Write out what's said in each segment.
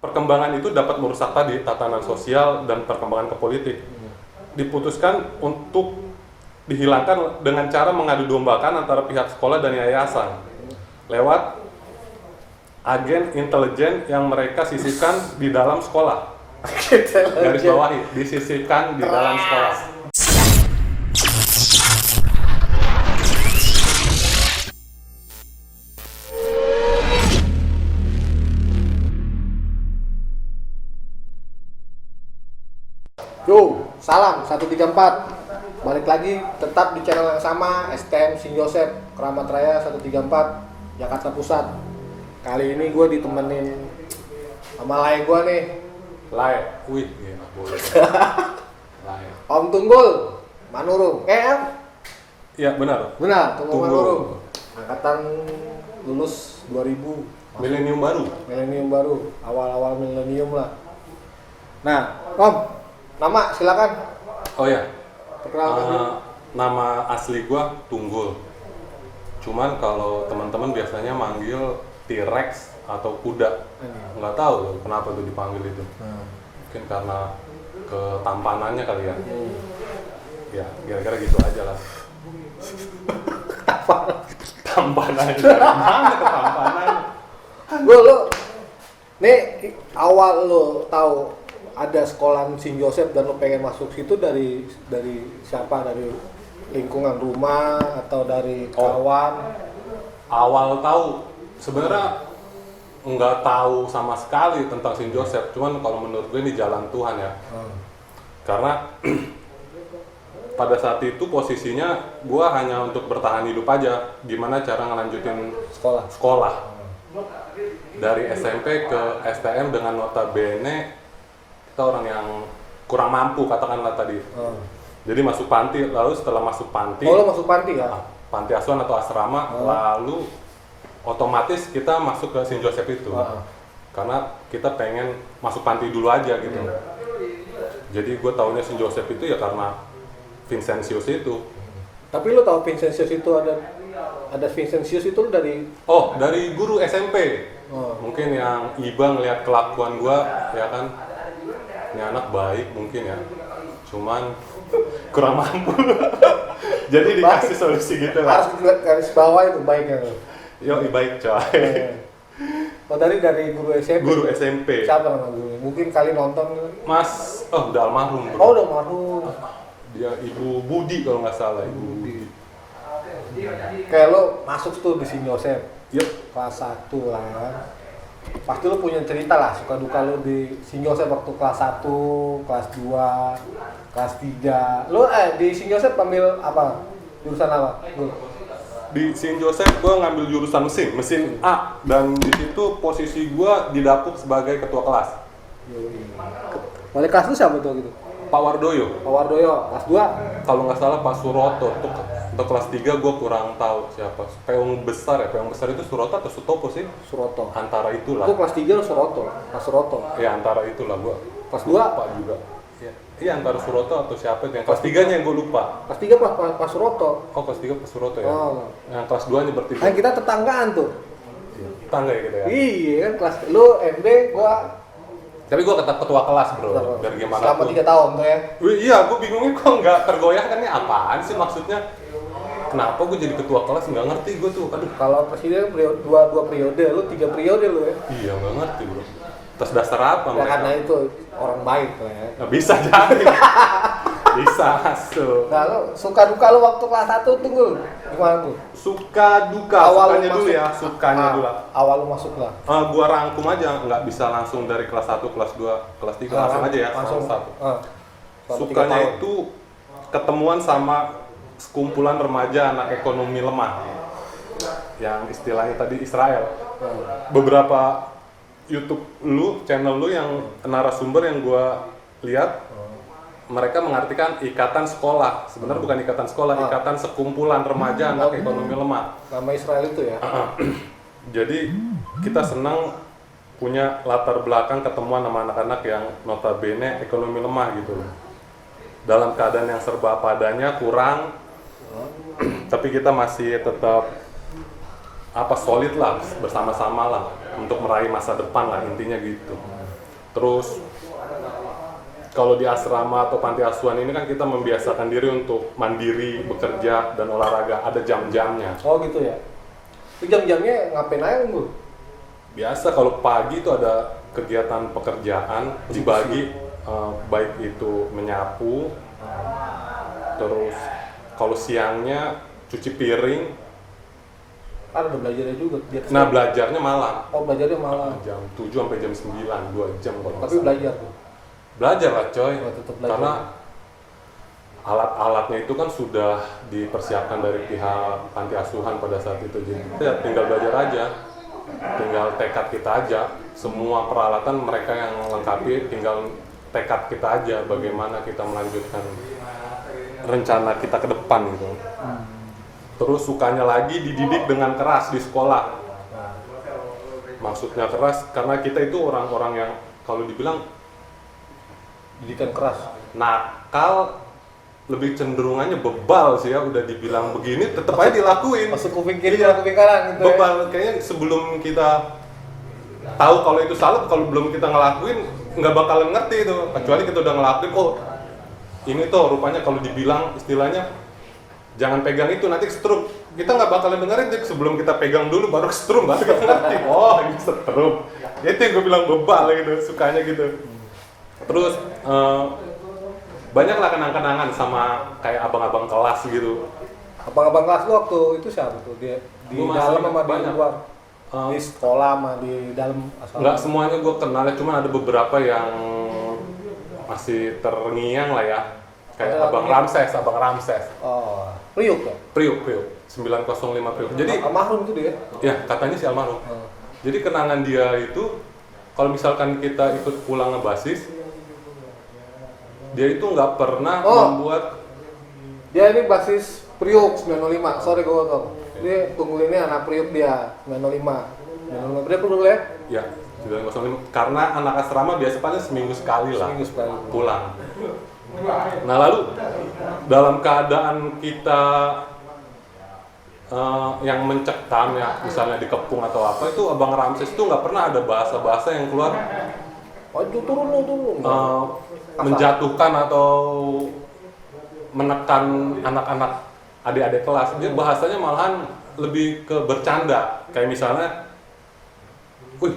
perkembangan itu dapat merusak tadi tatanan sosial dan perkembangan ke politik. Diputuskan untuk dihilangkan dengan cara mengadu dombakan antara pihak sekolah dan yayasan lewat agen intelijen yang mereka sisipkan di dalam sekolah. Garis bawahi, disisipkan di dalam sekolah. Yo, salam 134. Balik lagi tetap di channel yang sama, STM Sing Joseph, Keramat Raya 134, Jakarta Pusat. Kali ini gue ditemenin sama Lai gue nih. Lai, wih, ya boleh. Lai. Om Tunggul, Manurung. Iya benar. Benar, Tunggul Tunggul. Manurung. Angkatan lulus 2000. Milenium baru. Milenium baru, awal-awal milenium lah. Nah, Om, nama silakan. Oh ya, Perkenalkan dulu. nama asli gua Tunggul. Cuman kalau teman-teman biasanya manggil T-Rex atau kuda. Nggak tahu loh kenapa tuh dipanggil itu. Mungkin karena ketampanannya kali ya. Ya, kira-kira gitu aja lah. Tampanannya. Mana ketampanannya? Lo nih awal lo tahu ada sekolah Sing Joseph dan lo pengen masuk situ dari siapa? Dari lingkungan rumah atau dari kawan? Awal tahu sebenarnya nggak tahu sama sekali tentang Sing Joseph. Cuman kalau menurut gue ini jalan Tuhan ya. Karena pada saat itu posisinya gue hanya untuk bertahan hidup aja. Gimana cara ngelanjutin sekolah. Dari SMP ke STM dengan notabene kita orang yang kurang mampu katakanlah tadi. Jadi masuk panti, lalu setelah masuk panti, Oh, lo masuk panti ya? panti asuhan atau asrama, lalu otomatis kita masuk ke Sing Joseph itu. Karena kita pengen masuk panti dulu aja gitu. Jadi gue taunya Sing Joseph itu ya karena Vincentius itu. Tapi lo tahu Vincentius itu ada Vincentius itu lo dari Dari guru SMP. Mungkin yang iba ngelihat kelakuan gue, ya kan, ini anak baik mungkin ya. Cuman kurang mampu. Jadi dikasih solusi gitu lah. harus garis bawah itu baiknya lo. Yo, baik coy. Oh, dari guru SMP. Guru SMP. Siapa nama guru? Mungkin kali nonton. Mas, udah almarhum bro. Oh, udah marhum. Dia Ibu Budi kalau nggak salah, Ibu Budi. Kayak lo masuk tuh di Sing Joseph. Yep. Kelas 1 lah kan. Pasti lo punya cerita lah suka duka lo di Sing Joseph waktu kelas 1, kelas 2, kelas 3. Lo di Sing Joseph ambil apa? Jurusan apa? Di Sing Joseph gue ngambil jurusan mesin A, dan di situ posisi gue didapuk sebagai ketua kelas. Wali kelas lu siapa tuh gitu? Pak Wardoyo. Pak Wardoyo, kelas 2. Kalau nggak salah Pak Suroto. Untuk kelas 3 gue kurang tahu siapa. Peong besar itu Suroto atau Sutopo sih? Suroto. Antara itulah. Itu kelas 3 lu Suroto. Kelas Suroto. Ya antara itulah gue. Kelas 2? Pak juga. Iya antara Suroto atau siapa itu. Yang kelas 3-nya yang gue lupa. Kelas 3 Pak Suroto. Oh kelas 3 Pak Suroto ya? Oh. Yang kelas 2-nya bertiga. Kan kita tetanggaan tuh. Tangga ya kita ya? Iya kan kelas lu MD gua Tapi gue tetap ketua kelas bro. Biar gimana selama pun. 3 tahun tuh ya. Iya, gue bingungnya kok nggak tergoyahkan nih apaan sih maksudnya? Kenapa gue jadi ketua kelas nggak ngerti gue tuh. Aduh. Kalau presiden periode 2 periode, lu 3 periode lu ya. Iya nggak ngerti bro. Atas dasar apa Ya mereka? karena itu orang baik lah ya. Nggak bisa jadi. Bisa masuk. Nah, lu suka duka lu waktu kelas 1 tuh gua gimana tuh? Suka duka. Sukanya dulu ya. Sukanya dulu. Awal lu masuk lah. Gua rangkum aja, nggak bisa langsung dari kelas 1, kelas 2, kelas 3 langsung aja ya. Langsung Satu. Selama 3 Sukanya tahun. itu ketemuan sama sekumpulan remaja anak ekonomi lemah yang istilahnya tadi Israel. Beberapa YouTube lu, channel lu yang narasumber yang gua lihat, mereka mengartikan ikatan sekolah. Sebenarnya bukan ikatan sekolah, ikatan sekumpulan remaja anak ekonomi lemah. Nama Israel itu ya. Jadi kita senang punya latar belakang ketemuan sama anak-anak yang notabene ekonomi lemah gitu. Dalam keadaan yang serba padanya, kurang, tapi kita masih tetap solid lah, bersama-sama lah. untuk meraih masa depan lah, intinya gitu. Terus kalau di asrama atau panti asuhan ini kan kita membiasakan diri untuk mandiri, bekerja dan olahraga, ada jam-jamnya. Oh gitu ya. Itu jam-jamnya ngapain aja lu? Biasa kalau pagi itu ada kegiatan pekerjaan dibagi, baik itu menyapu, terus kalau siangnya cuci piring. Ada belajarnya juga. Nah, belajarnya malam. Oh, belajarnya malam. Jam 7 sampai jam 9, 2 jam kalau nggak Tapi salah. belajar tuh. Belajar lah coy. Oh, tetap belajar. Karena alat-alatnya itu kan sudah dipersiapkan dari pihak panti asuhan pada saat itu. Jadi ya tinggal belajar aja. Tinggal tekad kita aja. Semua peralatan mereka yang lengkapi, tinggal tekad kita aja bagaimana kita melanjutkan rencana kita ke depan gitu. Terus sukanya lagi dididik dengan keras di sekolah. Maksudnya keras karena kita itu orang-orang yang kalau dibilang Didikan keras. nakal, lebih cenderungannya bebal sih ya, udah dibilang begini tetap aja dilakuin. Masuk kuping kiri, kuping kanan gitu. Bebal, kayaknya sebelum kita tahu kalau itu salah, kalau belum kita ngelakuin nggak bakalan ngerti itu. Kecuali kita udah ngelakuin, oh ini tuh rupanya kalau dibilang istilahnya jangan pegang itu nanti setrum. Kita nggak bakalan dengerin, jadi sebelum kita pegang dulu baru setrum, baru kita ngerti. Oh ini setrum. Itu yang gue bilang bebal gitu, sukanya gitu. Terus banyak lah kenang-kenangan sama kayak abang-abang kelas gitu. Abang-abang kelas lu waktu itu siapa tuh? Dia di Gua masih dalam sama di banyak. luar? Di sekolah sama di dalam asal. Nggak semuanya gue kenal ya, cuma ada beberapa yang masih terngiang lah ya. Kayak Ada Abang Ramses. Oh, Priuk ya? Priuk, 905 Priuk. Jadi, almarhum itu dia. ya katanya si almarhum. Jadi kenangan dia itu, kalau misalkan kita ikut pulang ngebasis, dia itu nggak pernah membuat. Dia ini basis Priuk 905. Sorry gue potong. Dia tungguinnya anak Priuk dia 905. 905 Priuk dulu ya? Ya, 905. Karena anak asrama biasa paling seminggu sekali lah Seminggu sekali. pulang. Nah lalu dalam keadaan kita yang mencekam ya, misalnya dikepung atau apa, itu Abang Ramses itu nggak pernah ada bahasa-bahasa yang keluar Oh itu turun. menjatuhkan atau menekan anak-anak adik-adik kelas. Dia bahasanya malahan lebih ke bercanda, kayak misalnya, wih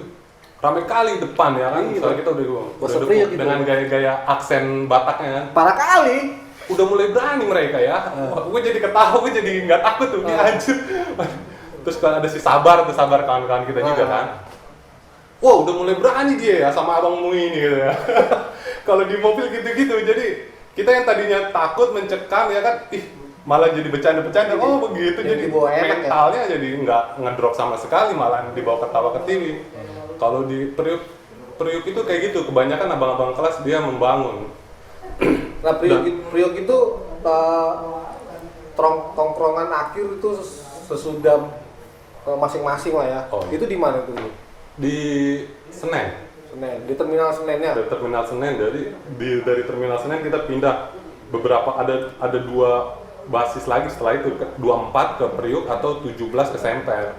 rame kali depan ya kan, misalnya kita udah Bahasa duduk Priuk gitu. dengan gaya-gaya aksen Bataknya kan, Parah kali. udah mulai berani mereka ya. Gue jadi ketawa, gue jadi nggak takut tuh, dia anjir. Terus kalau ada si Sabar kawan-kawan kita juga kan, wow udah mulai berani dia ya sama abang Mu ini gitu ya. Kalau di mobil gitu-gitu, jadi kita yang tadinya takut mencekam ya kan, malah jadi bercanda-bercanda. Oh begitu, jadi dibawa enak ya? mentalnya jadi nggak ngedrop sama sekali, malah dibawa ketawa ke TV. Kalau di Priuk itu kayak gitu, kebanyakan abang-abang kelas dia membangun. Nah Priuk itu tongkrongan akhir itu sesudah masing-masing lah ya. Oh. Itu di mana itu? Di Senen, Di terminal Senennya. dari terminal Senen, dari terminal Senen kita pindah beberapa, ada dua basis lagi setelah itu, 24 ke Priuk atau 17 ke Semper.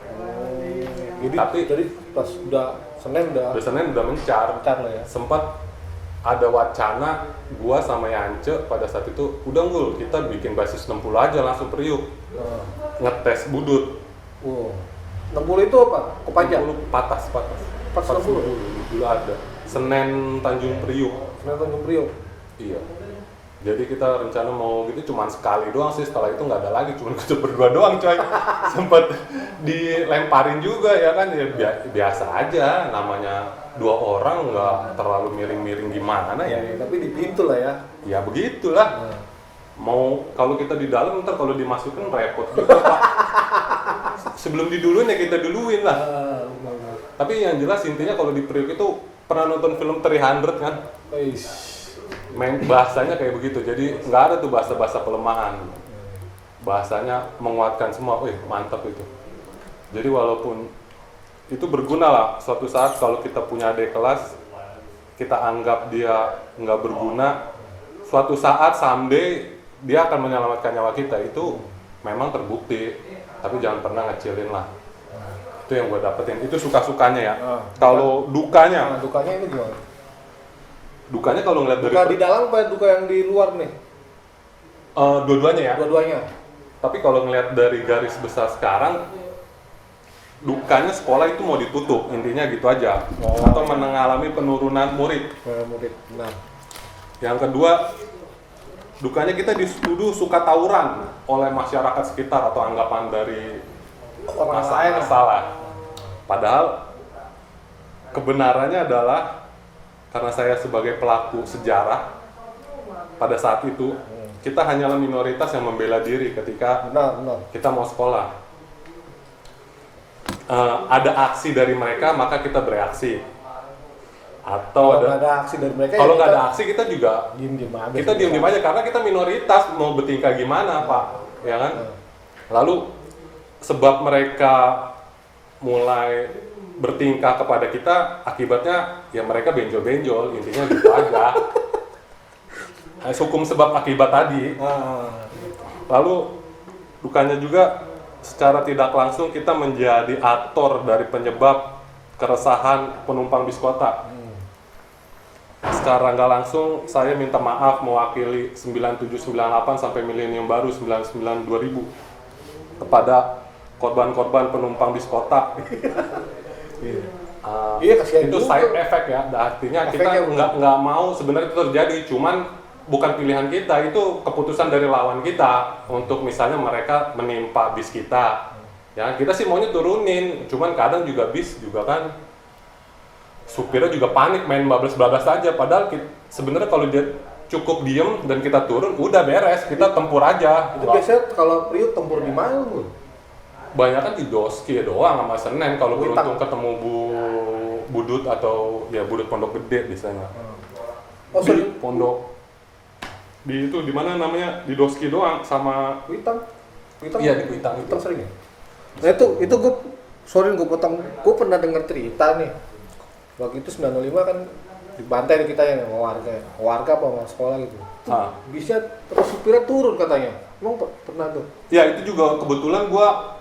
Jadi pas udah Senen udah Senen udah mencar. lah ya. Sempat ada wacana gua sama Yance pada saat itu, udah Ngul, kita bikin basis 60 aja langsung Priuk. Ngetes budut. Wow. 60 itu apa? Kopaja? 60 patas. 60. Dulu ada. Senen Tanjung Priuk. Senen Tanjung Priuk. Iya. Jadi kita rencana mau gitu cuman sekali doang sih, setelah itu nggak ada lagi, cuman kita berdua doang coy. Sempet dilemparin juga ya kan, ya biasa aja, namanya dua orang nggak terlalu miring-miring gimana ya. Tapi di pintu lah ya. Ya begitulah. Mau kalau kita di dalam ntar kalau dimasukin repot juga Pak. Sebelum diduluin ya kita duluin lah. Tapi yang jelas intinya kalau di Priuk itu pernah nonton film 300 kan? Main bahasanya kayak begitu, jadi nggak ada tuh bahasa-bahasa pelemahan, bahasanya menguatkan semua. Wih mantap itu. Jadi walaupun itu berguna lah suatu saat kalau kita punya adik kelas, kita anggap dia nggak berguna, suatu saat someday dia akan menyelamatkan nyawa kita, itu memang terbukti. Tapi jangan pernah ngecilin lah. Itu yang gue dapetin, itu suka-sukanya ya. Nah, Kalau dukanya dukanya ini gimana? Dukanya kalau ngeliat dari Duka di dalam apa duka yang di luar nih? dua-duanya ya. Dua-duanya. Tapi kalau ngeliat dari garis besar sekarang, dukanya sekolah itu mau ditutup, intinya gitu aja. Atau mengalami penurunan murid. Murid. Nah, Yang kedua, dukanya kita dituduh suka tawuran oleh masyarakat sekitar atau anggapan dari orang lain. masalah. Padahal kebenarannya adalah karena saya sebagai pelaku sejarah pada saat itu, kita hanyalah minoritas yang membela diri ketika Benar. kita mau sekolah. Ada aksi dari mereka, maka kita bereaksi. Atau Kalau nggak ada aksi dari mereka, kalau ya nggak kita ada aksi kita juga diem-diem aja. kita diem-diem aja karena kita minoritas, mau bertingkah gimana Pak, ya kan? Lalu sebab mereka mulai bertingkah kepada kita, akibatnya ya mereka benjol-benjol, intinya gitu aja. Hukum sebab akibat tadi. Lalu dukanya juga secara tidak langsung kita menjadi aktor dari penyebab keresahan penumpang bis kota. Secara nggak langsung saya minta maaf mewakili 9798 sampai milenium baru 99 2000 kepada korban-korban penumpang bis kota. Iya, kasihan Itu juga. side effect ya, artinya Efeknya kita nggak mau sebenarnya itu terjadi, cuman bukan pilihan kita, itu keputusan dari lawan kita untuk misalnya mereka menimpa bis kita. Ya kita sih maunya turunin, cuman kadang juga bis juga kan supirnya juga panik main bablas-bablas saja, padahal sebenarnya kalau dia cukup diem dan kita turun udah beres, kita tempur aja. Itu biasanya kalau Priuk tempur di mana lu? Banyak kan di Doski doang sama Senen, kalau Kuitang. beruntung ketemu Budut atau ya Budut Pondok Gede biasanya. Oh, sorry. Pondok di itu di mana namanya, di Doski doang sama Kuitang. iya di Kuitang itu. Kuitang sering ya? Nah itu gue, sorry gue potong, gue pernah denger cerita nih. Waktu itu 905 kan dibantai kita ya sama warga apa sama sekolah gitu. Bisa terus supirnya turun katanya. Emang pernah tuh? Ya itu juga kebetulan gua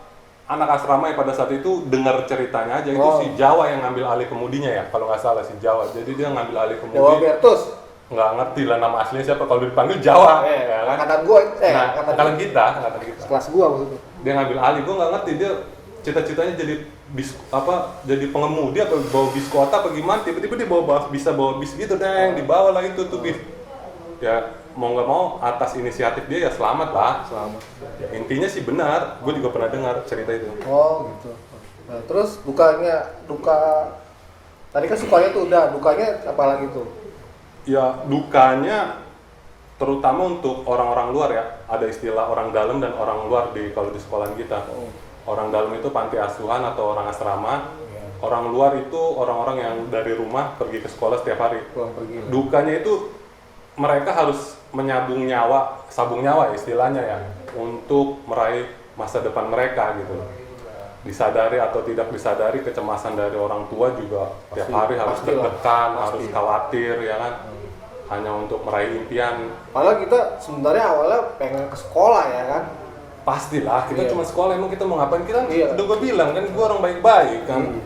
anak asrama yang pada saat itu dengar ceritanya aja, itu si Jawa yang ngambil alih kemudinya ya, kalau nggak salah si Jawa. Jadi dia ngambil alih kemudi. Jawa Bertus. Nggak ngerti lah nama aslinya siapa, kalau dipanggil Jawa. Ya kan? Angkatan gue, angkatan kita. kelas gue waktu itu. Dia ngambil alih, gua nggak ngerti dia cita-citanya jadi jadi pengemudi apa bawa bis kota apa gimana, tiba-tiba dia bisa bawa bis gitu deh, dibawa lah itu tuh bis. Ya mau nggak mau atas inisiatif dia ya selamat lah. Ya, intinya sih benar, gue juga pernah dengar cerita itu. Oh gitu. Nah, terus duka tadi kan sukanya tuh udah, dukanya apa lagi tuh? Ya dukanya terutama untuk orang-orang luar ya, ada istilah orang dalam dan orang luar kalau di sekolahan kita. Orang dalam itu panti asuhan atau orang asrama. Orang luar itu orang-orang yang dari rumah pergi ke sekolah setiap hari. Dukanya itu mereka harus menyabung nyawa, sabung nyawa istilahnya ya, untuk meraih masa depan mereka gitu. Disadari atau tidak disadari, kecemasan dari orang tua juga tiap hari harus deg-degan, harus khawatir ya kan, hanya untuk meraih impian. Padahal kita sebenarnya awalnya pengen ke sekolah ya kan. Pastilah, kita cuma sekolah, emang kita mau ngapain? Kita udah gue bilang kan, gue orang baik-baik kan.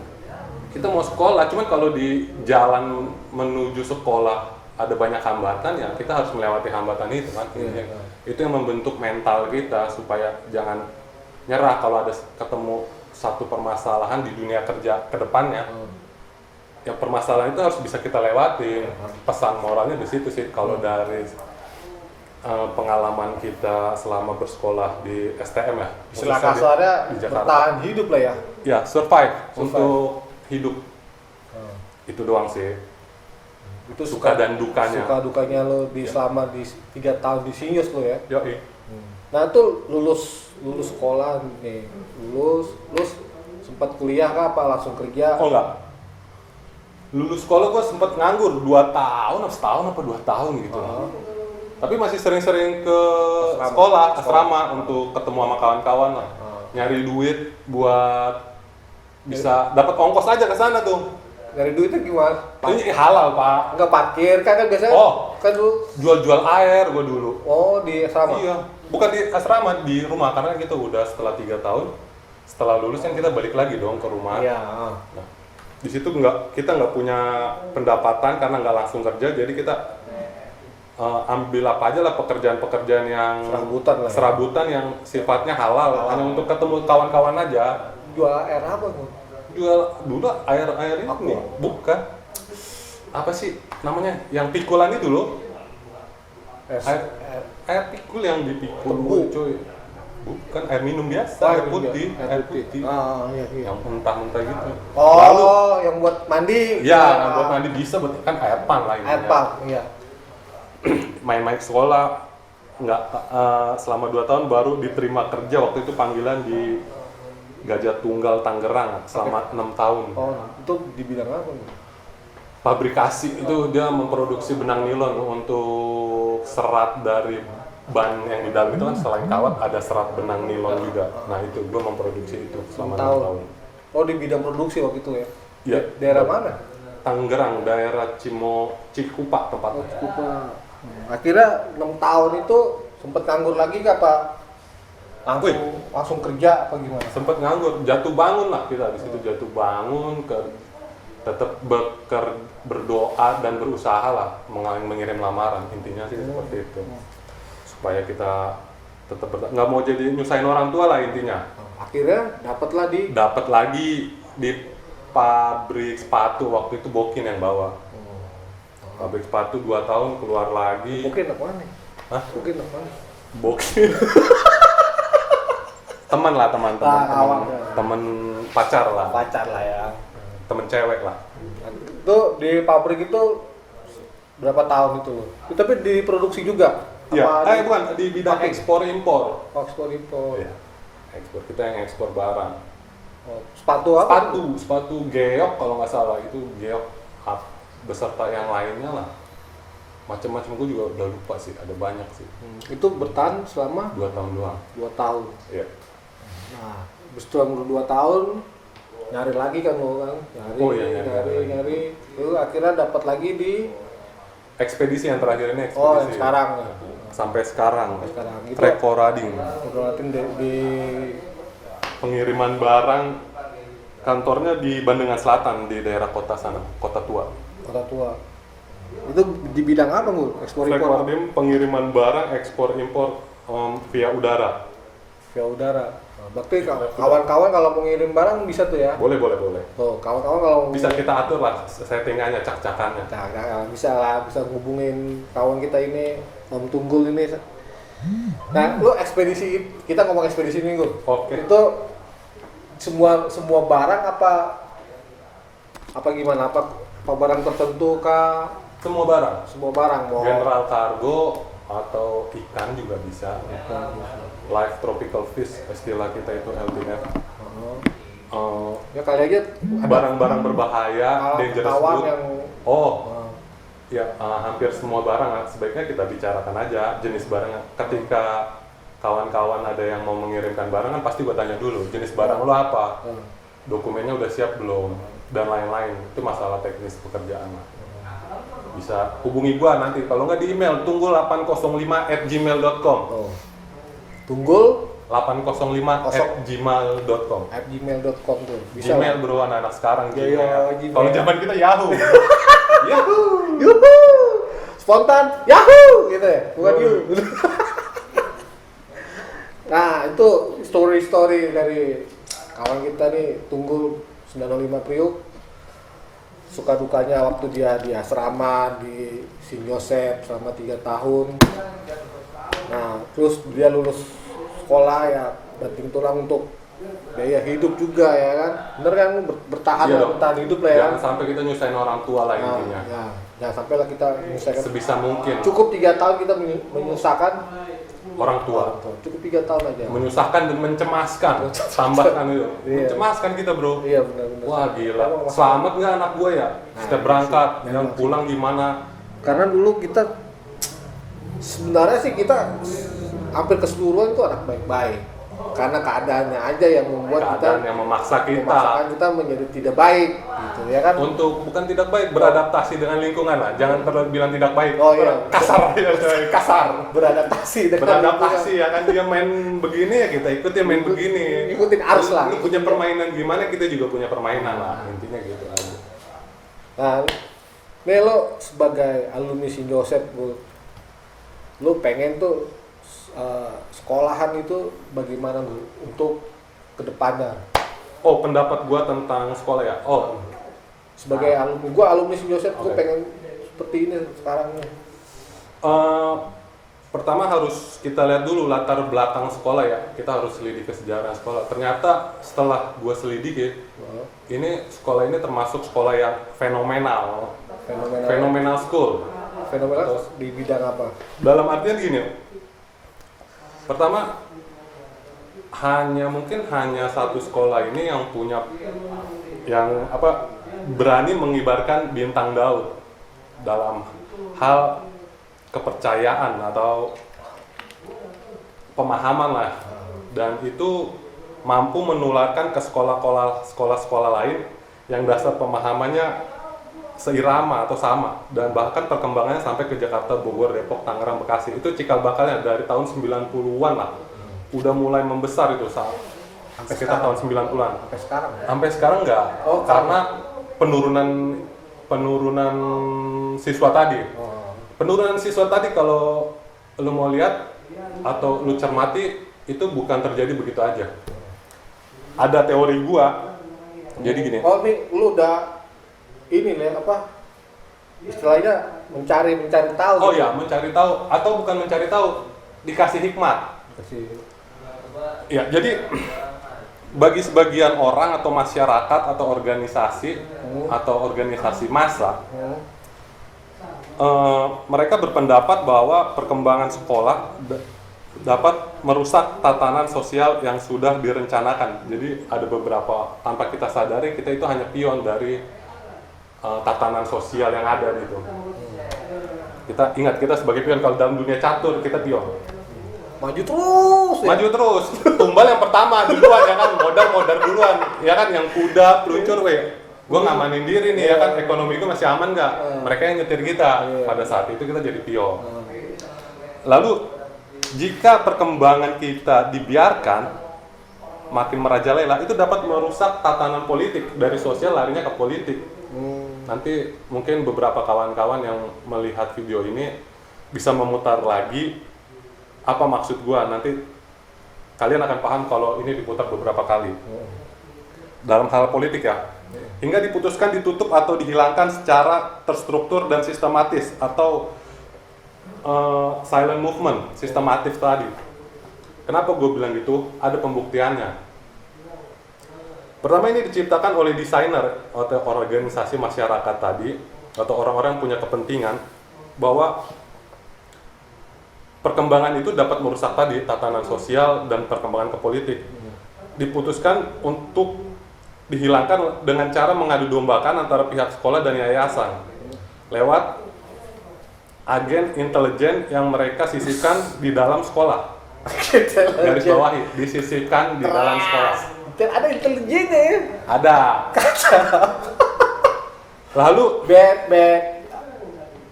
Kita mau sekolah, cuman kalau di jalan menuju sekolah ada banyak hambatan ya, kita harus melewati hambatan itu kan. Itu yang membentuk mental kita supaya jangan nyerah kalau ada ketemu satu permasalahan di dunia kerja ke depannya. Ya permasalahan itu harus bisa kita lewati. Pesan moralnya di situ sih kalau dari pengalaman kita selama bersekolah di STM ya. Istilah kasarnya bertahan hidup lah ya. Ya, survive. Untuk hidup. Itu doang sih. Itu suka dan dukanya. Suka dukanya lo selama di 3 tahun di Sinius lo ya. Yoi. Nah tuh lulus sekolah nih, lulus sempat kuliah kah apa langsung kerja? Oh enggak. Lulus sekolah gua sempat nganggur 2 tahun, setahun apa 2 tahun gitu. Tapi masih sering-sering ke sekolah, asrama untuk ketemu sama kawan-kawan lah. Nyari duit buat bisa dapat ongkos aja ke sana tuh. Nyari duitnya gimana? Ini halal, Pak. Enggak parkir kan biasanya. Kan dulu jual-jual air gua dulu. Oh, di asrama. Iya. Bukan di asrama, di rumah, karena kita udah setelah 3 tahun setelah lulus kan kita balik lagi dong ke rumah. Iya. Nah, di situ kita nggak punya pendapatan karena nggak langsung kerja, jadi kita ambil apa aja lah pekerjaan-pekerjaan yang serabutan yang sifatnya halal, hanya untuk ketemu kawan-kawan aja. Jual air apa tuh? Jual dulu air ini, bukan apa sih namanya yang pikulan itu loh, air pikul yang dipikul, cuy. Bukan air minum biasa, air putih. Iya. Yang muntah-muntah gitu. Oh, lalu yang buat mandi. ya buat mandi bisa, kan air pan lah intinya. Air pan, iya. Main-main sekolah nggak selama 2 tahun baru diterima kerja, waktu itu panggilan di Gajah Tunggal Tangerang selama 6 tahun. Oh, itu di bidang apa nih? Pabrikasi, itu dia memproduksi benang nilon untuk serat dari ban yang di dalam itu kan, selain kawat ada serat benang nilon juga. Nah itu gue memproduksi itu selama 6 tahun. Oh, di bidang produksi waktu itu ya? Iya. Daerah mana? Tangerang, daerah Cikupa tempatnya. Cikupa. Akhirnya 6 tahun itu sempet nganggur lagi gak apa? Langsung kerja apa gimana? Sempet nganggur, jatuh bangun lah kita di situ, jatuh bangun, tetap berdoa dan berusaha lah mengirim lamaran, intinya sih seperti itu. Supaya kita tetap nggak mau jadi nyusahin orang tua lah intinya. Akhirnya dapat lagi di pabrik sepatu, waktu itu Bokin yang bawa. Pabrik sepatu 2 tahun, keluar lagi. Bokin apa nih? Hah? Bokin apa nih? Bokin. Teman pacar lah. Pacar lah ya. Temen cewek lah. Itu di pabrik itu berapa tahun itu? Tapi diproduksi juga? Iya, bukan, di bidang ekspor impor. Ekspor impor. Iya. Ekspor, kita yang ekspor barang. Oh, sepatu apa? Sepatu geok kalau nggak salah, itu geok beserta yang lainnya lah. Macam-macam, gue juga udah lupa sih, ada banyak sih. Itu bertahan selama 2 tahun doang. 2 tahun. Iya. Nah, setelah 2 tahun nyari lagi kan lo kan? Nyari. Lalu akhirnya dapat lagi di ekspedisi yang terakhir ini, ekspedisi. Oh, yang sekarang. Sampai sekarang. Itu Trekorading. di pengiriman barang, kantornya di Bandengan Selatan, di daerah kota sana, Kota Tua. Itu di bidang apa, Ngul? Ekspor impor? Trekorading pengiriman barang ekspor impor via udara. Via udara. Berarti kawan-kawan kalau mau ngirim barang bisa tuh ya? Boleh. Tuh, kawan-kawan kalau bisa kita atur lah settingannya, cak-cakannya. Bisa lah, bisa ngubungin kawan kita ini, Om Tunggul ini. Nah, lu ekspedisi, kita ngomong ekspedisi minggu. Oke. Itu semua barang apa gimana? Apa barang tertentu kah? Semua barang. Semua barang mau. General cargo atau ikan juga bisa. Live tropical fish, istilah kita itu LTF. Ya kali aja barang-barang berbahaya, dangerous food. Hampir semua barang sebaiknya kita bicarakan aja jenis barangnya. Ketika kawan-kawan ada yang mau mengirimkan barang kan pasti gua tanya dulu jenis barang lo apa, dokumennya udah siap belum, dan lain-lain. Itu masalah teknis pekerjaan lah. Bisa hubungi gua nanti, kalau nggak di email tunggul805@gmail.com. Tunggul 805@gmail.com. @gmail.com tuh. Bisa Gmail bro, anak-anak sekarang Gmail. Kalau zaman kita Yahoo. Yuhu. Spontan Yahoo gitu ya. Bukan you. Nah, itu story dari kawan kita nih, Tunggul 905 Priuk. Suka dukanya waktu dia di asrama di St. Joseph selama 3 tahun. Nah, terus dia lulus sekolah ya, banting tulang untuk biaya hidup juga ya kan. Bener kan, bertahan hidup lah ya. Jangan sampai kita nyusahin orang tua lah intinya. Jangan sampai lah kita menyusahkan. Sebisa mungkin. Cukup 3 tahun kita menyusahkan orang tua. Cukup 3 tahun aja. Menyusahkan dan mencemaskan. Tambahkan itu. Mencemaskan kita bro. Iya benar. Wah gila. Selamat nggak anak gue ya? Setiap berangkat dan pulang gimana? Karena dulu kita sebenarnya sih kita hampir keseluruhan itu anak baik-baik. karena keadaannya aja yang membuat keadaan yang memaksakan kita menjadi tidak baik gitu ya kan. Untuk bukan tidak baik, beradaptasi dengan lingkungan lah, jangan terlalu bilang tidak baik. Oh iya, kasar ya, kasar. Beradaptasi dengan Beradaptasi ya kan, dia main begini ya kita ikutin main begini. Ikutin arus lah. Lu punya permainan gimana, kita juga punya permainan lah, intinya gitu aja. Nah, nih lo sebagai alumni St. Joseph, lo pengen tuh sekolahan itu bagaimana Bu untuk kedepannya? Oh, pendapat gua tentang sekolah ya. Oh, sebagai alumni, gua alumni St. Joseph, gua pengen seperti ini sekarang nih. Pertama harus kita lihat dulu latar belakang sekolah ya. Kita harus selidiki sejarah sekolah. Ternyata setelah gua selidiki, ini sekolah ini termasuk sekolah yang fenomenal school. Fenomenal di bidang apa? Dalam artian gini, pertama mungkin hanya satu sekolah ini yang punya berani mengibarkan bintang Daud dalam hal kepercayaan atau pemahaman lah, dan itu mampu menularkan ke sekolah-sekolah lain yang dasar pemahamannya seirama atau sama, dan bahkan perkembangannya sampai ke Jakarta, Bogor, Depok, Tangerang, Bekasi. Itu cikal bakalnya dari tahun 90-an lah. Udah mulai membesar itu sampai sekitar tahun 90-an. Sampai sekarang ya? Sampai sekarang enggak. Karena penurunan siswa tadi. Penurunan siswa tadi kalau lu mau lihat atau lu cermati itu bukan terjadi begitu aja. Ada teori gua. Jadi gini. Oh, nih lu udah ini nih istilahnya mencari tahu. Oh ya, mencari tahu atau bukan mencari tahu, dikasih hikmat. Ya, jadi bagi sebagian orang atau masyarakat atau organisasi massa, mereka berpendapat bahwa perkembangan sekolah dapat merusak tatanan sosial yang sudah direncanakan. Jadi ada beberapa, tanpa kita sadari kita itu hanya pion dari tatanan sosial yang ada gitu. Kita ingat, kita sebagai pion, kalau dalam dunia catur kita pion. Maju terus. Ya? Maju terus. Tumbal yang pertama duluan ya kan, modar duluan. Ya kan, yang kuda peluncur gua ngamanin diri nih ya kan, ekonomi gua masih aman nggak? Mereka yang nyetir kita. Pada saat itu kita jadi pion. Lalu jika perkembangan kita dibiarkan makin merajalela, itu dapat merusak tatanan politik, dari sosial larinya ke politik. Nanti mungkin beberapa kawan-kawan yang melihat video ini bisa memutar lagi apa maksud gua. Nanti kalian akan paham kalau ini diputar beberapa kali. Dalam hal politik ya. Hingga diputuskan ditutup atau dihilangkan secara terstruktur dan sistematis, atau silent movement, sistematis tadi. Kenapa gue bilang gitu? Ada pembuktiannya. Pertama, ini diciptakan oleh desainer atau organisasi masyarakat tadi, atau orang-orang yang punya kepentingan bahwa perkembangan itu dapat merusak tadi tatanan sosial dan perkembangan ke politik. Diputuskan untuk dihilangkan dengan cara mengadu dombakan antara pihak sekolah dan yayasan lewat agen intelijen yang mereka sisipkan di dalam sekolah. Garis bawahi, disisipkan di dalam sekolah. Dan ada intelijennya ya? Ada. Lalu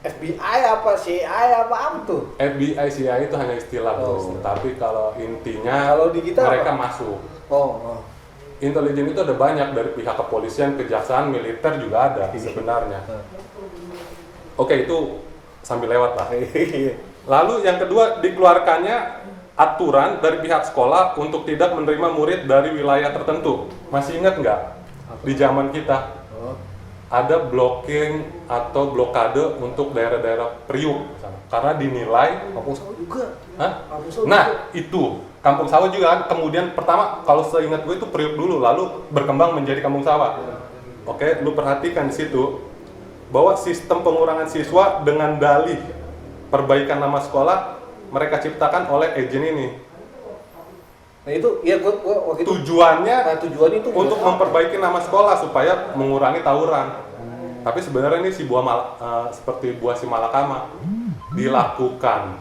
FBI apa CIA apa tuh? FBI, CIA itu hanya istilah bro. Tapi kalau intinya kalau di kita mereka apa? masuk. Intelijen itu ada banyak, dari pihak kepolisian, kejaksaan, militer juga ada sebenarnya. Oke, itu sambil lewat lah. Lalu yang kedua, dikeluarkannya aturan dari pihak sekolah untuk tidak menerima murid dari wilayah tertentu. Masih ingat nggak? Di zaman kita ada blocking atau blokade untuk daerah-daerah Priuk karena dinilai Kampung Sawah juga. Nah, itu Kampung Sawah juga kan. Kemudian pertama, kalau seingat gue itu Priuk dulu, lalu berkembang menjadi Kampung Sawah. Oke, lu perhatikan di situ bahwa sistem pengurangan siswa dengan dalih perbaikan nama sekolah mereka ciptakan oleh agen ini. Nah itu, ya gua waktu itu tujuannya itu untuk memperbaiki nama sekolah supaya mengurangi tawuran. Tapi sebenarnya ini seperti buah si malakama, dilakukan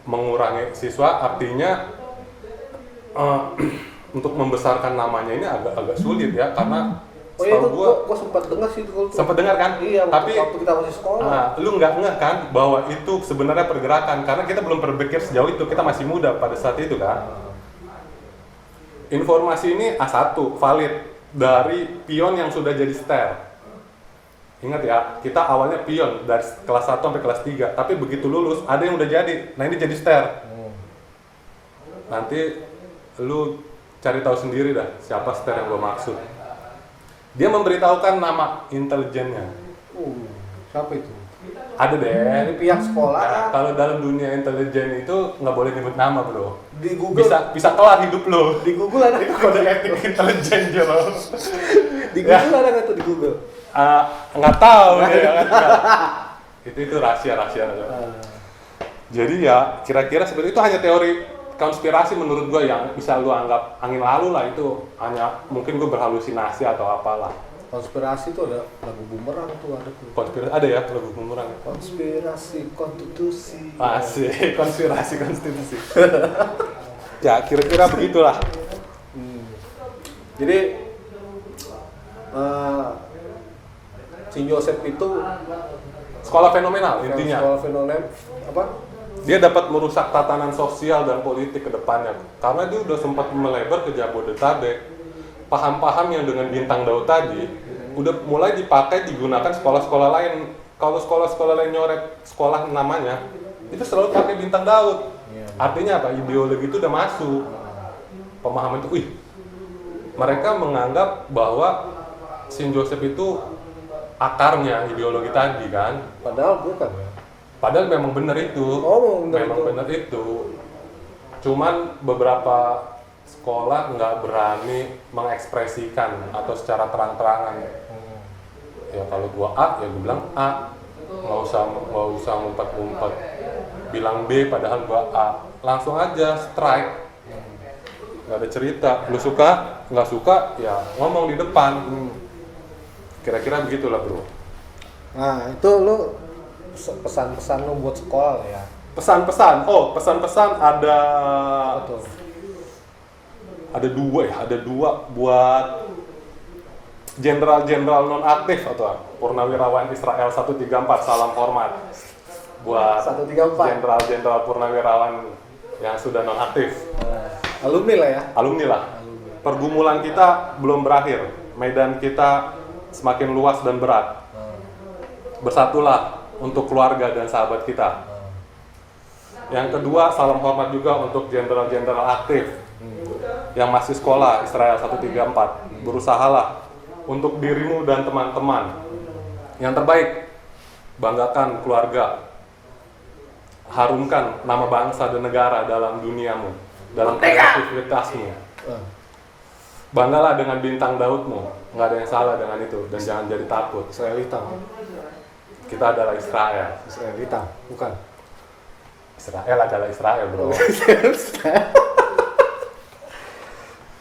mengurangi siswa, artinya eh, untuk membesarkan namanya ini agak sulit ya, karena Oh iya, itu gua gua sempat dengar sih itu. sempat dengar kan, Iya, tapi waktu kita masih sekolah. lu nggak ngeh kan bahwa itu sebenarnya pergerakan, karena kita belum berpikir sejauh itu, kita masih muda pada saat itu kan. Informasi ini A1 valid dari pion yang sudah jadi ster. Ingat ya, kita awalnya pion dari kelas 1 sampai kelas 3, tapi begitu lulus ada yang udah jadi. Nah, ini jadi ster. Nanti lu cari tahu sendiri dah siapa ster yang gue maksud. Dia memberitahukan nama intelijennya. Siapa itu? Ada deh. Dari pihak sekolah. Nah, kalau dalam dunia intelijen itu nggak boleh nyebut nama, bro. Di Google Bisa kelar hidup lo. di Google ada Itu kode etik intelijen lo. di Google ada nggak tuh di Google? Nggak tahu deh. Itu rahasia. Jadi ya kira-kira seperti itu, hanya teori konspirasi menurut gue yang bisa lu anggap angin lalu lah. Itu hanya mungkin gue berhalusinasi atau apalah. Konspirasi tuh ada lagu bumerang tuh, ada tuh. Konspirasi ada ya lagu bumerang. Konspirasi konstitusi. Asik, konspirasi konstitusi. Ya kira-kira begitulah. Jadi Saint Joseph itu Sekolah fenomenal intinya. sekolah fenomen apa? Dia dapat merusak tatanan sosial dan politik ke depannya, karena dia udah sempat melebar ke Jabodetabek. Paham-paham yang dengan bintang Daud tadi udah mulai dipakai, digunakan sekolah-sekolah lain. Kalau sekolah-sekolah lain nyoret sekolah namanya, itu selalu pakai bintang Daud. Artinya apa? Ideologi itu udah masuk. Pemahaman itu, mereka menganggap bahwa Saint Joseph itu akarnya ideologi tadi kan. Padahal bukan ya. Padahal memang benar itu. Memang benar itu. Cuman beberapa sekolah nggak berani mengekspresikan atau secara terang-terangan. Ya kalau gua A, ya gua bilang A. Nggak usah ngumpet-ngumpet. Bilang B padahal gua A. Langsung aja strike. Nggak ada cerita. Lu suka, nggak suka, ya ngomong di depan. Kira-kira begitulah, bro. Nah, itu lu pesan-pesan lu buat sekolah lah ya. Pesan-pesan ada Betul. ada dua buat jenderal-jenderal non-aktif atau purnawirawan Israel 134, salam hormat buat 134. jenderal-jenderal purnawirawan yang sudah non-aktif. Alumni lah ya. Alumni lah. Pergumulan kita belum berakhir, medan kita semakin luas dan berat. Bersatulah untuk keluarga dan sahabat kita. Yang kedua, salam hormat juga untuk jenderal-jenderal aktif yang masih sekolah Israel 134. Berusahalah untuk dirimu dan teman-teman yang terbaik. Banggakan keluarga. Harumkan nama bangsa dan negara dalam duniamu, dalam kreativitasmu. Banggalah dengan bintang Daudmu. Nggak ada yang salah dengan itu, dan jangan jadi takut. Israel hitam. Kita adalah Israel. Israel hitam, bukan. Israel adalah Israel, bro.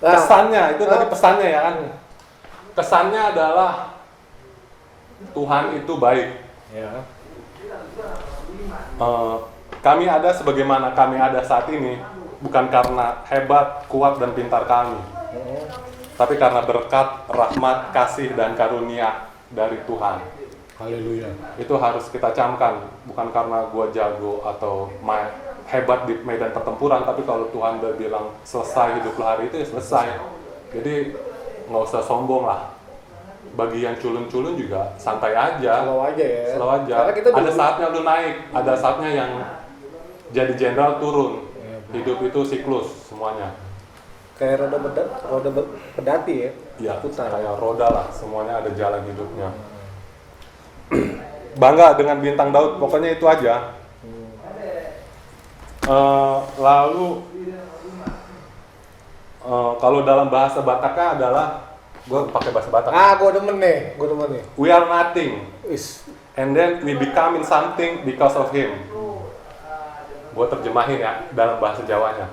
Nah, Kesannya, itu tadi pesannya ya kan. Kesannya adalah Tuhan itu baik. ya. Kami ada sebagaimana kami ada saat ini, bukan karena hebat, kuat, dan pintar kami, tapi karena berkat, rahmat, kasih, dan karunia dari Tuhan. Haleluya. Itu harus kita camkan, bukan karena gua jago atau hebat di medan pertempuran, tapi kalau Tuhan udah bilang selesai hidup lo hari itu, ya selesai. Jadi nggak usah sombong lah. Bagi yang culun-culun juga santai aja. Slow aja ya. Slow aja. Karena kita Ada saatnya lu naik, ada saatnya yang jadi jenderal turun. Hidup itu siklus semuanya. Kayak roda pedati ya. Ya, Putar. kayak roda lah, semuanya ada jalan hidupnya. Bangga dengan bintang Daud, pokoknya itu aja. Lalu kalau dalam bahasa Bataknya adalah, gue pakai bahasa Batak. Gue demen nih. We are nothing, Is. and then we becoming something because of him. Gue terjemahin ya dalam bahasa Jawanya.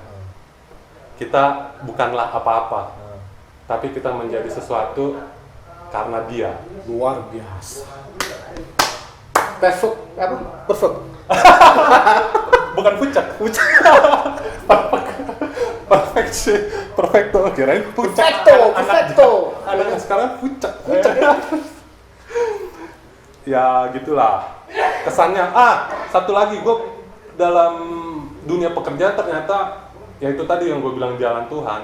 Kita bukanlah apa-apa, tapi kita menjadi sesuatu karena dia. Luar biasa. Perfect. Bukan puncak. Perfecto, kirain puncak. Perfecto. Anak sekarang puncak. Ya gitulah kesannya. Satu lagi, gue dalam dunia pekerjaan ternyata ya itu tadi yang gue bilang jalan Tuhan.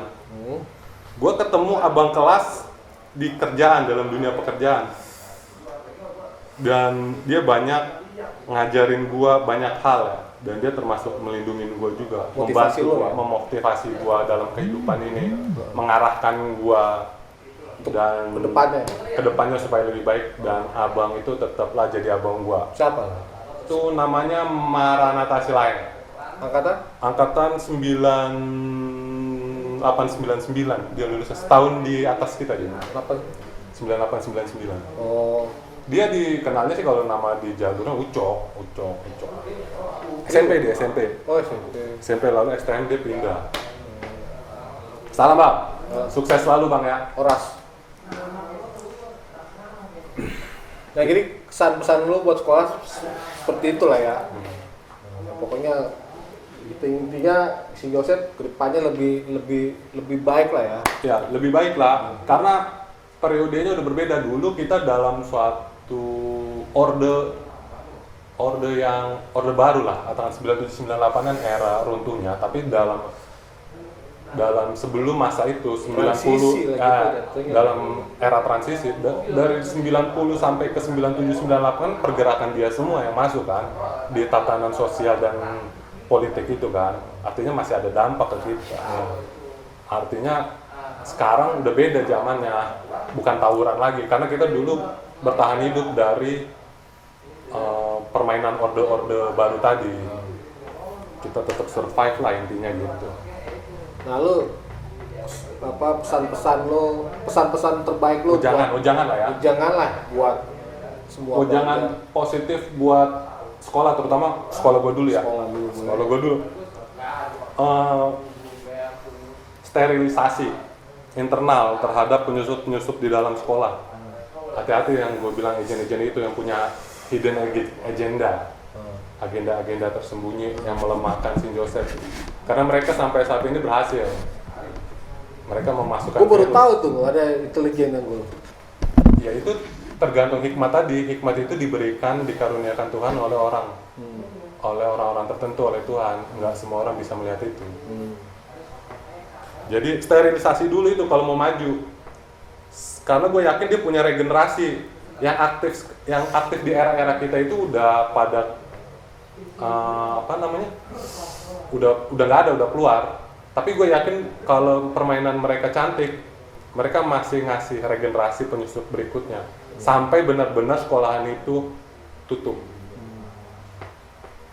Gue ketemu abang kelas di kerjaan, dalam dunia pekerjaan, dan dia banyak ngajarin gue banyak hal ya, dan dia termasuk melindungi gue juga, Motivasi membantu lo gue, ya? memotivasi gue dalam kehidupan ini, mengarahkan gue dan kedepannya supaya lebih baik. Dan abang itu tetaplah jadi abang gue. Siapa? Itu namanya Maranatha Silaeng. Angkatan 9899. Dia lulus setahun di atas kita dia. 9899. Oh. Dia dikenalnya sih kalau nama di jalurnya Ucok. SMP dia, SMP. Oh, SMP. SMP lalu STM dia pindah. Salam bang, sukses selalu bang ya. Oras. Nah, jadi kesan-pesan lu buat sekolah seperti itulah ya. Pokoknya intinya si Joseph kedepannya lebih baik lah ya. Ya, lebih baik lah. Karena periodenya udah berbeda. Dulu kita dalam suatu orde baru lah, antara 97-98 kan era runtuhnya. Tapi dalam sebelum masa itu 90 dalam era transisi dari 90 sampai ke 97-98 kan pergerakan dia semua yang masuk kan di tatanan sosial dan politik itu kan, artinya masih ada dampak ke kita. Artinya sekarang udah beda zamannya, bukan tawuran lagi, karena kita dulu bertahan hidup dari permainan orde-orde baru tadi. Kita tetap survive lah intinya gitu. Nah, lu pesan-pesan terbaik lu? Jangan lah ya. Janganlah buat semua. Jangan positif buat sekolah, terutama sekolah gue dulu ya. Sekolah gue dulu. Sterilisasi internal terhadap penyusup di dalam sekolah. Hati-hati yang gue bilang agen-agen itu yang punya hidden agenda. Agenda-agenda tersembunyi yang melemahkan Saint Joseph. Karena mereka sampai saat ini berhasil. Mereka memasukkan. Gue baru tahu tuh ada intelijen yang gue. Ya itu tergantung hikmat tadi. Hikmat itu dikaruniakan Tuhan oleh orang, oleh orang-orang tertentu, oleh Tuhan. Nggak semua orang bisa melihat itu. Jadi sterilisasi dulu itu kalau mau maju. Karena gue yakin dia punya regenerasi yang aktif di era-era kita itu udah pada udah nggak ada, udah keluar. Tapi gue yakin kalau permainan mereka cantik, mereka masih ngasih regenerasi penyusup berikutnya sampai benar-benar sekolahan itu tutup.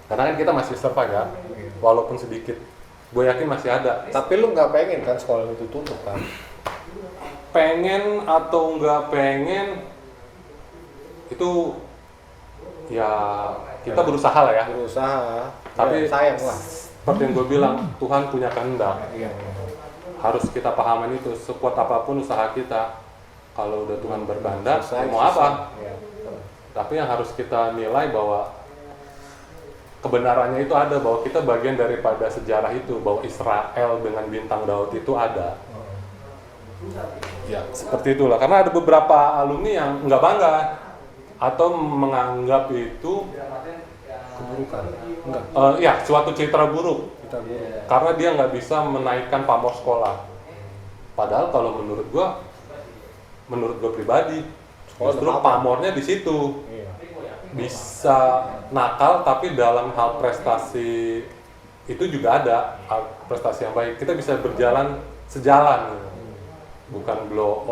Karena kan kita masih survive ya, walaupun sedikit. Gue yakin masih ada. Tapi lu nggak pengen kan sekolah itu tutup kan? Pengen atau nggak pengen itu ya kita berusaha lah ya. Tapi ya, sayang lah. Seperti yang gue bilang, Tuhan punya kehendak. Harus kita pahamin itu. Sekuat apapun usaha kita, kalau udah Tuhan berkehendak, mau apa? Tapi yang harus kita nilai bahwa kebenarannya itu ada, bahwa kita bagian daripada sejarah itu, bahwa Israel dengan bintang Daud itu ada. Ya seperti itulah. Karena ada beberapa alumni yang nggak bangga atau menganggap itu keburukan. Ya suatu citra buruk. Karena dia nggak bisa menaikkan pamor sekolah. Padahal kalau menurut gua pribadi, justru pamornya di situ. Bisa nakal tapi dalam hal prestasi itu juga ada prestasi yang baik. Kita bisa berjalan sejalan, bukan blow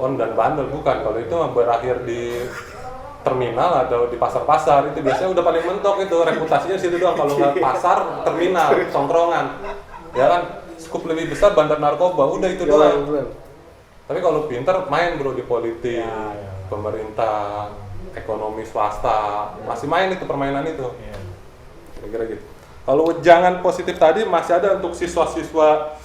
on dan bandel, bukan. Kalau itu berakhir di terminal atau di pasar-pasar, itu biasanya udah paling mentok itu, reputasinya situ doang. Kalau nggak pasar, terminal, tongkrongan, ya kan, skup lebih besar bandar narkoba, udah itu doang. Tapi kalau pintar main bro di politik, pemerintah, ekonomi swasta, masih main itu permainan itu. Kira-kira gitu. Kalau jangan positif tadi masih ada untuk siswa-siswa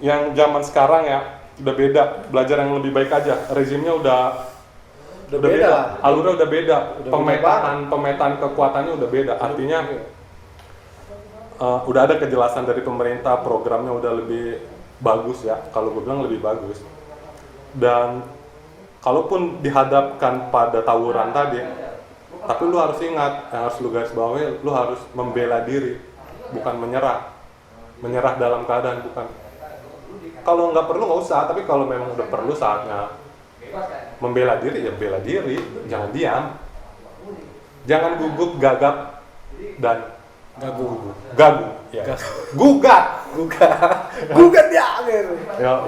yang zaman sekarang ya, udah beda, belajar yang lebih baik aja, rezimnya udah beda, alurnya udah beda, pemetaan kekuatannya udah beda. Artinya udah ada kejelasan dari pemerintah, programnya udah lebih bagus ya, kalau gue bilang lebih bagus. Dan kalaupun dihadapkan pada tawuran tadi, tapi lu harus ingat, yang harus lu garis bawahi, lu harus membela diri, bukan menyerah dalam keadaan, bukan. Kalau nggak perlu nggak usah, tapi kalau memang udah perlu saatnya membela diri, ya bela diri, jangan diam, jangan gugup, gagap, dan gagu, ya. Gugat ya gitu. Ya,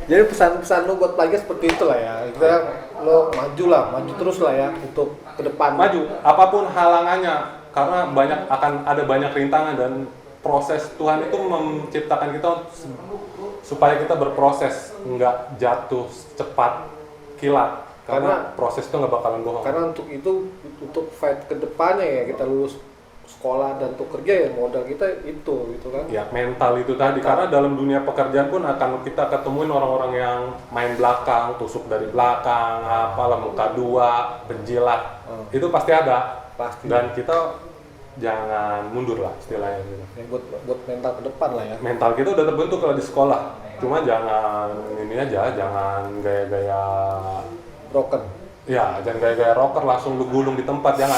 Jadi pesan-pesan lu buat pelajar seperti itulah ya. Kita lo maju terus lah ya untuk ke depan. maju, apapun halangannya, karena akan ada banyak rintangan, dan proses Tuhan itu menciptakan kita supaya kita berproses, nggak jatuh cepat kilat, karena proses itu nggak bakalan bohong. Karena untuk itu, untuk fight ke depannya ya, kita lulus sekolah dan untuk kerja ya, modal kita itu gitu kan ya, mental itu tadi. Karena dalam dunia pekerjaan pun akan kita ketemuin orang-orang yang main belakang, tusuk dari belakang, apalah, muka dua, penjilat, itu pasti ada. Dan kita jangan mundur lah istilahnya gitu. Ya, buat mental ke depan lah ya. Mental kita udah terbentuk kalau di sekolah, cuma jangan ini aja, jangan gaya-gaya Broken. ya, jangan gaya-gaya rocker langsung lu gulung di tempat, jangan.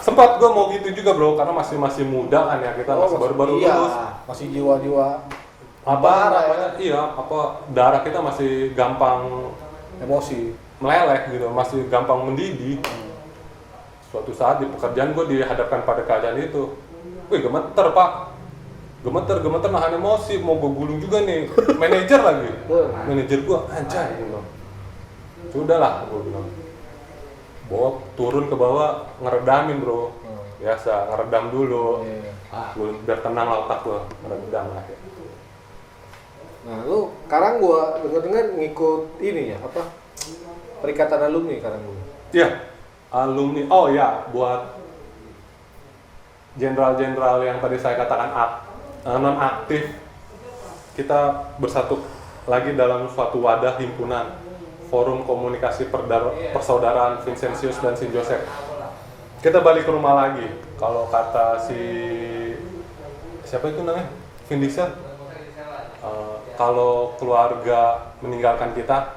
Sempat gue mau gitu juga bro, karena masih muda kan ya, kita masih baru-baru lulus, masih jiwa-jiwa darah kita masih gampang emosi, meleleh gitu, masih gampang mendidih. Suatu saat di pekerjaan gue dihadapkan pada keadaan itu, wih gemeter pak, gemeter nahan emosi, mau gue gulung juga nih, manajer lagi, manajer gue anjay gitu. Sudahlah gue bilang, bawa turun ke bawah, ngeredamin bro, biasa ngeredam dulu, biar tenang lah otak gue, ngeredam lah. Nah lu sekarang gue dengar ngikut ini ya, apa, perikatan alumni sekarang gue. Iya, alumni, oh ya, buat jenderal-jenderal yang tadi saya katakan non aktif, kita bersatu lagi dalam suatu wadah himpunan Forum Komunikasi Persaudaraan Vincentius dan Saint Joseph. Kita balik ke rumah lagi. Kalau kata siapa itu namanya? Vin Diesel. Kalau keluarga meninggalkan kita,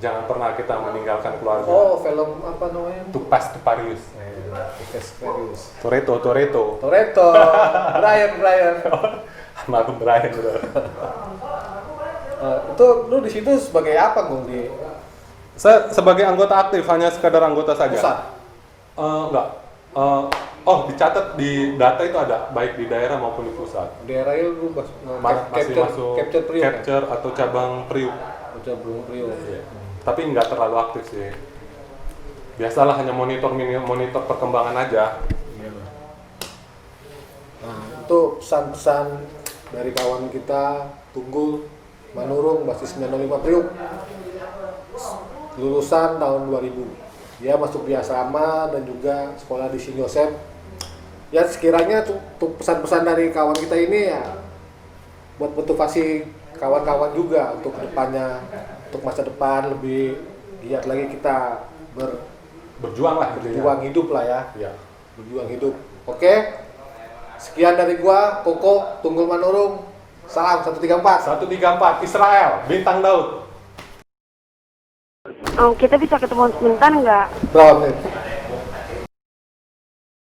jangan pernah kita meninggalkan keluarga. Oh, film apa namanya? Too Fast to Furious. Toretto. Brian. Maklum Brian bro. Itu lu di situ sebagai apa gue? Saya sebagai anggota aktif, hanya sekadar anggota saja. Pusat? Enggak. Dicatat di data itu ada, baik di daerah maupun di pusat. Daerah itu lu Masih masuk capture atau cabang Priuk. Cabang Priuk. Iya. Tapi nggak terlalu aktif sih. Biasalah hanya monitor perkembangan aja. Nah, itu pesan-pesan dari kawan kita Tunggul Manurung basis 95 Priuk. Lulusan tahun 2000. Dia masuk di asrama dan juga sekolah di Saint Joseph. Ya sekiranya untuk pesan-pesan dari kawan kita ini ya buat motivasi kawan-kawan juga untuk kedepannya, untuk masa depan lebih giat lagi kita berjuang hidup lah ya. Iya. Berjuang hidup. Oke. Sekian dari gua, Koko Tunggul Manurung. Salam 134. 134 Israel, Bintang Daud. Kita bisa ketemu sebentar nggak? Berapa menit?